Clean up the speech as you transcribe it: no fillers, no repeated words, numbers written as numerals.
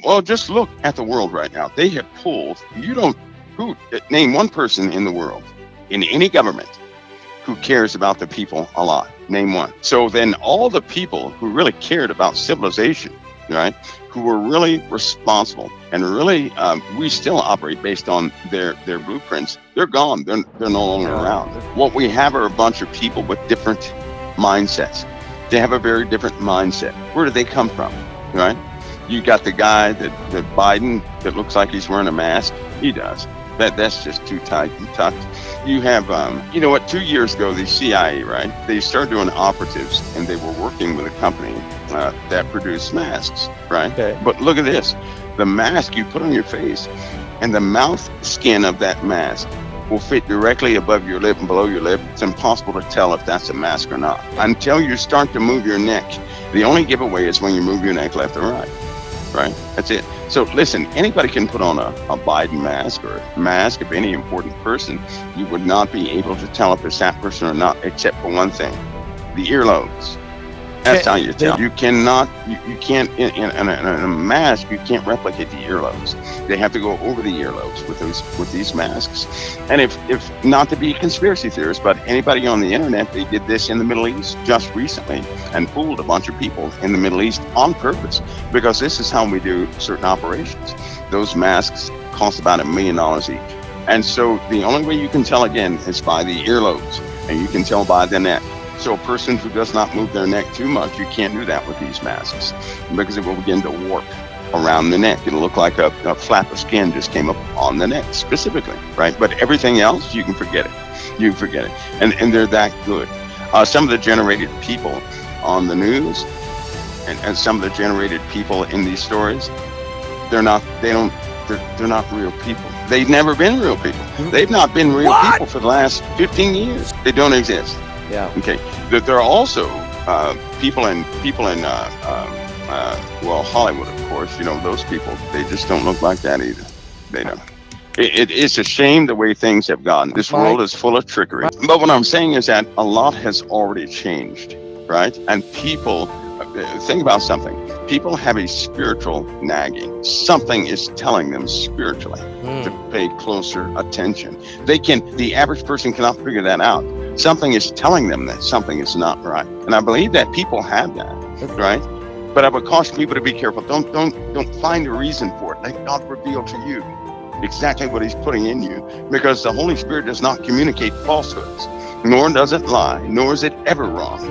Well, just look at the world right now. They have pulled, you don't, who, name one person in the world, in any government, who cares about the people a lot. Name one. So then all the people who really cared about civilization, right, who were really responsible and really, we still operate based on their blueprints. They're gone. They're no longer around. What we have are a bunch of people with different mindsets. They have a very different mindset. Where do they come from, right? You got the guy that Biden that looks like he's wearing a mask. He does. That's just too tight and tucked. You have, you know what, 2 years ago, the CIA, right? They started doing operatives, and they were working with a company that produced masks, right? Okay. But look at this. The mask you put on your face and the mouth skin of that mask will fit directly above your lip and below your lip. It's impossible to tell if that's a mask or not. Until you start to move your neck, the only giveaway is when you move your neck left or right. Right? That's it. So listen, anybody can put on a Biden mask or a mask of any important person. You would not be able to tell if it's that person or not, except for one thing, the earlobes. That's how you tell. You cannot, you can't, in a mask, you can't replicate the earlobes. They have to go over the earlobes with these masks. And if not to be a conspiracy theorist, but anybody on the internet, they did this in the Middle East just recently and fooled a bunch of people in the Middle East on purpose, because this is how we do certain operations. Those masks cost about $1 million each. And so the only way you can tell again is by the earlobes, and you can tell by the neck. So a person who does not move their neck too much, you can't do that with these masks, because it will begin to warp around the neck. It'll look like a flap of skin just came up on the neck specifically, right? But everything else, you can forget it. You can forget it. And they're that good. Some of the generated people on the news and some of the generated people in these stories, they're not real people. They've never been real people. They've not been real people for the last 15 years. They don't exist. Yeah. Okay. There are also people in well, Hollywood, of course. You know, those people, they just don't look like that either. They don't. It's a shame the way things have gone. This world is full of trickery. But what I'm saying is that a lot has already changed, right? And people, think about something. People have a spiritual nagging. Something is telling them spiritually to pay closer attention. The average person cannot figure that out. Something is telling them that something is not right. And I believe that people have that, right? But I would caution people to be careful. Don't find a reason for it. Let God reveal to you exactly what he's putting in you, because the Holy Spirit does not communicate falsehoods, nor does it lie, nor is it ever wrong.